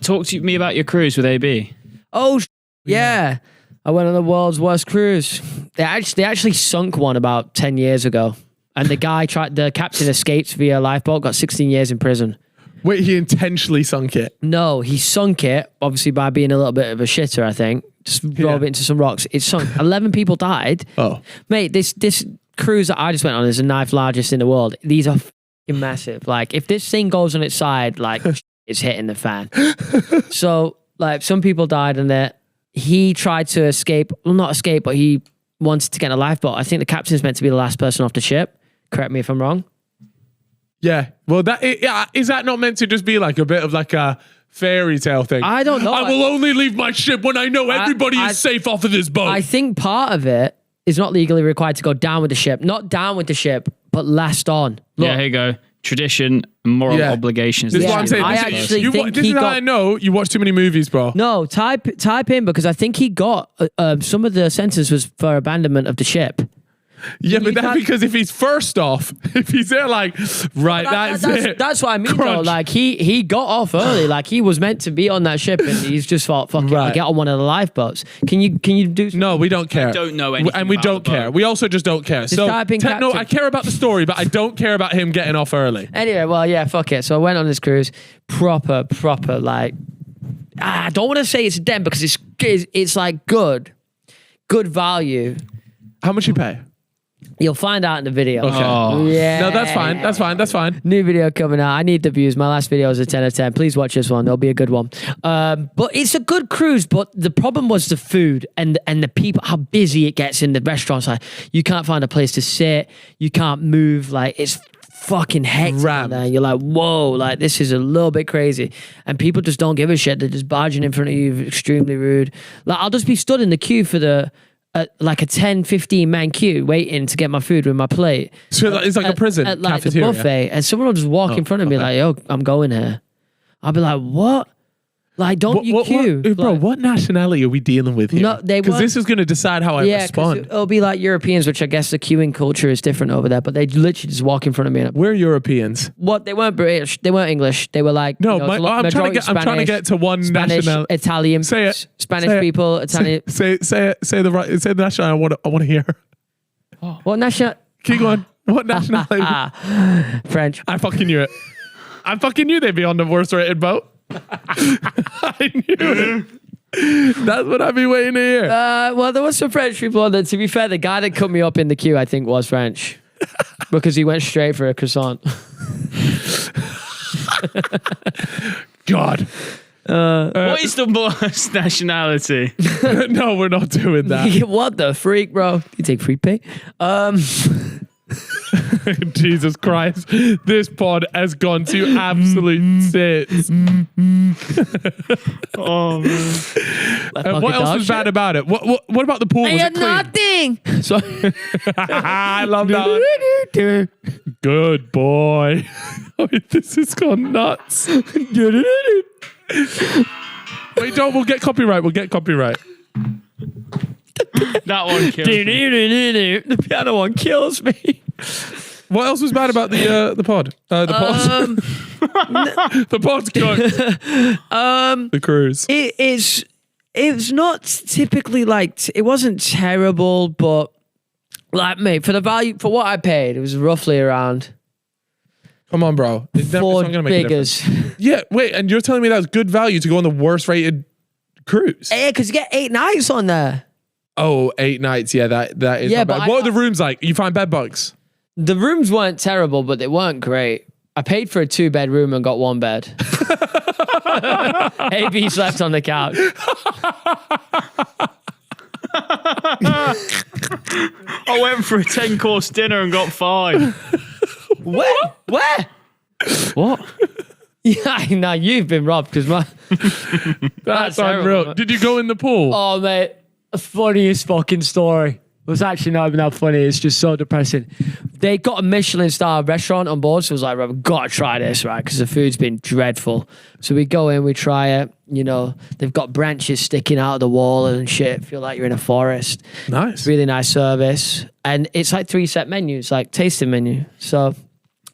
talk to me about your cruise with AB. Oh, yeah. I went on the world's worst cruise. They actually sunk one about 10 years ago. And the captain escaped via lifeboat, got 16 years in prison. Wait, he intentionally sunk it? No, he sunk it, obviously by being a little bit of a shitter, I think. Just drove it into some rocks. It sunk. 11 people died. Oh. Mate, this cruise that I just went on is the 9th largest in the world. These are fucking massive. Like, if this thing goes on its side, like, it's hitting the fan. So, like, some people died and that he tried to escape. Well, not escape, but he wanted to get in a lifeboat. I think the captain's meant to be the last person off the ship. Correct me if I'm wrong. Yeah. Well, is that not meant to just be like a bit of like a fairy tale thing? I don't know. I will only leave my ship when I know everybody is safe off of this boat. I think part of it is not legally required to go down with the ship. Not down with the ship, but last on. Look, Yeah, here you go. Tradition, moral obligations. This is what I'm saying. This is how I know you watch too many movies, bro. No, type in because I think he got some of the sentence was for abandonment of the ship. Yeah, but that's because if he's first off, if he's there like, right, that's it. That's what I mean, Crunch. though. Like, he got off early. Like, he was meant to be on that ship, and he's just thought, fuck it, I'll get on one of the lifeboats. Can you do something? No, we don't care. I don't know anything And we about don't the care. boat. We also just don't care. Just type in no, I captain. care about the story, but I don't care about him getting off early. Anyway, well, yeah, fuck it. So I went on this cruise. Proper, like... I don't want to say it's dem because it's like good value. How much you pay? You'll find out in the video. Okay. Oh. Yeah. No, that's fine. New video coming out. I need the views. My last video was a 10 out of 10. Please watch this one. It'll be a good one. But it's a good cruise, but the problem was the food and the people, how busy it gets in the restaurants. Like, you can't find a place to sit. You can't move. Like, it's fucking hectic down there. You're like, whoa, like, this is a little bit crazy. And people just don't give a shit. They're just barging in front of you, extremely rude. Like, I'll just be stood in the queue for like a 10, 15 man queue waiting to get my food with my plate. So it's like a prison at like cafeteria. the buffet, and someone will just walk in front of me like, yo, I'm going here. I'll be like, what? Like, don't you queue? Bro, like, what nationality are we dealing with here? No, they because weren't- this is going to decide how I respond. It'll be like Europeans, which I guess the queuing culture is different over there, but they literally just walk in front of me. And We're Europeans. what? They weren't British. They weren't English. They were like, No, you know, I'm trying to get to one Spanish, nationality. Italian, Say it. Spanish Say it. people, Italian. Say the nationality I want to hear. What national? Keep going. What nationality? French. I fucking knew it. I fucking knew they'd be on the worst rated boat. I knew it. That's what I've been waiting to hear. Well, there was some French people on there. To be fair, the guy that cut me up in the queue, I think, was French. Because he went straight for a croissant. God. What is the worst nationality? No, we're not doing that. What the freak, bro? You take free pay? Jesus Christ. This pod has gone to absolute tits. Oh, man. And what else was bad about it? What about the pool? Was it clean? nothing. So, I love that one. Good boy. Oh, this has gone nuts. Wait, don't. We'll get copyright. That one kills me. The piano one kills me. What else was bad about the pod? The pod. The pod's good. The cruise. It's not typically like it wasn't terrible, but like, mate, for the value for what I paid, it was roughly around. Come on, bro. It's not gonna make a difference. Yeah, wait, and you're telling me that's good value to go on the worst rated cruise? Yeah, because you get 8 nights on there. Oh, 8 nights. Yeah, that is. Yeah, not but bad. What are the rooms like? You find bed bugs? The rooms weren't terrible, but they weren't great. I paid for a 2-bedroom and got 1 bed. AB slept on the couch. I went for a 10-course dinner and got 5. Where? What? Yeah, no, you've been robbed because my. That's terrible, unreal. man. Did you go in the pool? Oh, mate, the funniest fucking story. It was actually not even that funny. It's just so depressing. They got a Michelin star restaurant on board, so I was like, we've got to try this, right? Because the food's been dreadful. So we go in, we try it. You know, they've got branches sticking out of the wall and shit. Feel like you're in a forest. Nice. Really nice service. And it's like 3 set menus, like tasting menu. So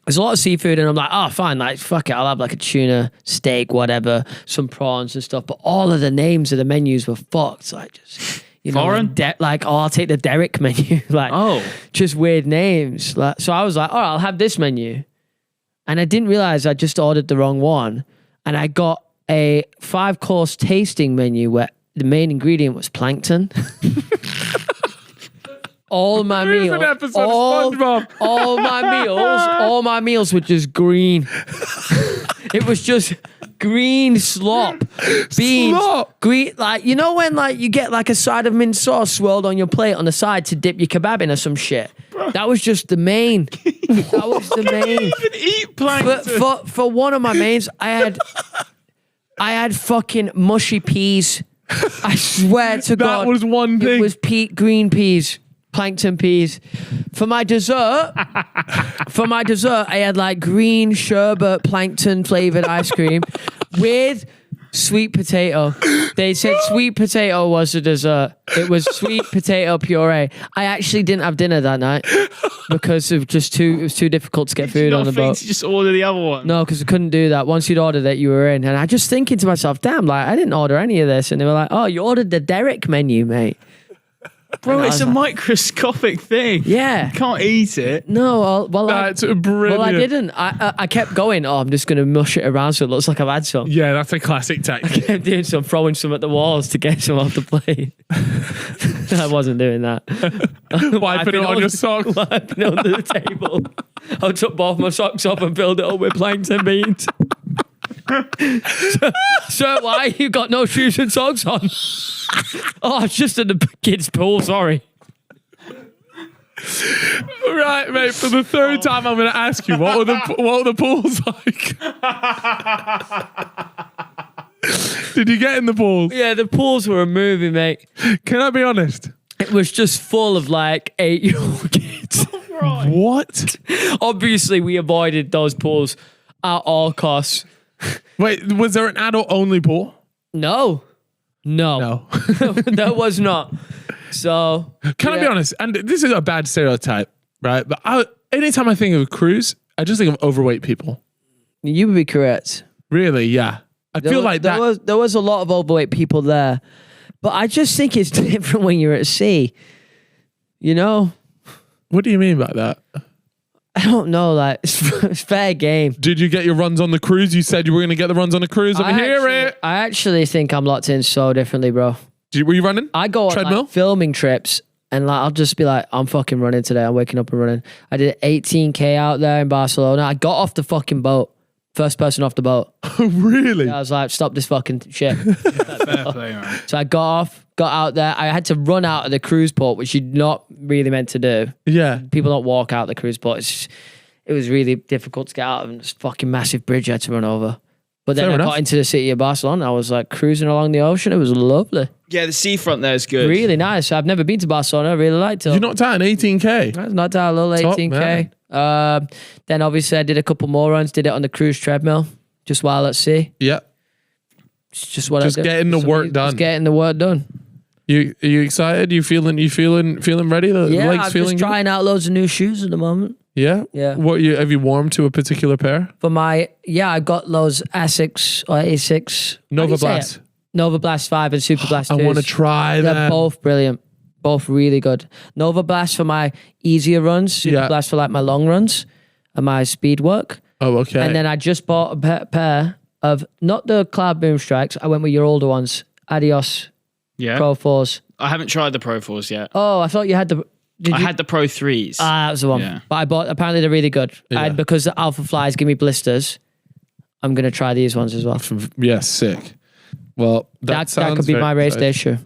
there's a lot of seafood, and I'm like, oh, fine, like, fuck it, I'll have like a tuna steak, whatever, some prawns and stuff. But all of the names of the menus were fucked. Like, just, you know, Foreign? like, oh, I'll take the Derek menu. Like, Oh. just weird names. Like, so I was like, oh, I'll have this menu. And I didn't realize I just ordered the wrong one. And I got a 5-course tasting menu where the main ingredient was plankton. All my Here's meals, an episode of SpongeBob. all my meals were just green. It was just green slop, beans, Slop? green. Like, you know when like you get like a side of mint sauce swirled on your plate on the side to dip your kebab in or some shit. That was just the main. That was the main. Even eat plankton. For one of my mains, I had fucking mushy peas. I swear to God, That was one thing. it was green peas, plankton peas. For my dessert, I had like green sherbet plankton flavored ice cream with sweet potato. They said sweet potato was the dessert. It was sweet potato puree. I actually didn't have dinner that night because it was too difficult to get Did you food not on the think boat. to just order the other one? No, because I couldn't do that. Once you'd ordered it, you were in. And I just thinking to myself, damn, like I didn't order any of this. And they were like, oh, you ordered the Derek menu, mate. Bro, And I it's was a like, microscopic thing. yeah. You can't eat it. No, That's brilliant. I didn't. I kept going, oh, I'm just going to mush it around so it looks like I've had some. Yeah, that's a classic tactic. Kept doing some, throwing some at the walls to get some off the plate. I wasn't doing that. Wiping it on your socks. Wiping it under the table. I took both my socks off and filled it up with plankton beans. Sir, why you got no shoes and socks on? Oh, it's just in the kids' pool. Sorry. Right, mate. For the third time, I'm going to ask you, what were the pools like? Did you get in the pools? Yeah, the pools were a movie, mate. Can I be honest? It was just full of like 8-year-old kids. What? Obviously, we avoided those pools at all costs. Wait, was there an adult-only pool? No. There was not. So Can I be honest? And this is a bad stereotype, right? But anytime I think of a cruise, I just think of overweight people. You would be correct. Really? Yeah. I feel like that. There was a lot of overweight people there, but I just think it's different when you're at sea. You know, What do you mean by that? I don't know. Like it's fair game. Did you get your runs on the cruise? You said you were going to get the runs on the cruise. Let me hear it. I actually think I'm locked in so differently, bro. Were you running? I go on treadmill? like, filming trips and like I'll just be like, I'm fucking running today. I'm waking up and running. I did 18K out there in Barcelona. I got off the fucking boat. First person off the boat. Oh, really? I was like, stop this fucking shit. Fair play, man. So I got off, got out there. I had to run out of the cruise port, which you're not really meant to do. Yeah. People don't walk out the cruise port. It was really difficult to get out of this fucking massive bridge I had to run over. But then Fair I enough. got into the city of Barcelona. I was like cruising along the ocean. It was lovely. Yeah, the seafront there is good. Really nice. I've never been to Barcelona. I really liked it. You knocked out an 18K. That's not that little Top 18K. Then obviously I did a couple more runs. Did it on the cruise treadmill just while at sea. Yeah. It's just what Just I do. getting the work done. Just getting the work done. Are you excited? You feeling ready? The Yeah, legs I'm feeling just good? trying out loads of new shoes at the moment. Yeah. Yeah. Have you warmed to a particular pair? For my, I got those Asics or A6. Nova Blast. Nova Blast 5 and Super Blast 2. I want to try They're that. both brilliant. Both really good. Nova Blast for my easier runs. Super Blast for like my long runs and my speed work. Oh, okay. And then I just bought a pair of, not the Cloud Boom Strikes. I went with your older ones. Adios Yeah. Pro 4s. I haven't tried the Pro 4s yet. Oh, I thought you had the... I had the Pro 3s. That was the one. Yeah. But I bought, apparently they're really good. Yeah. And because the Alpha Flies give me blisters, I'm going to try these ones as well. Yeah, sick. Well, that That could be my race day shoe.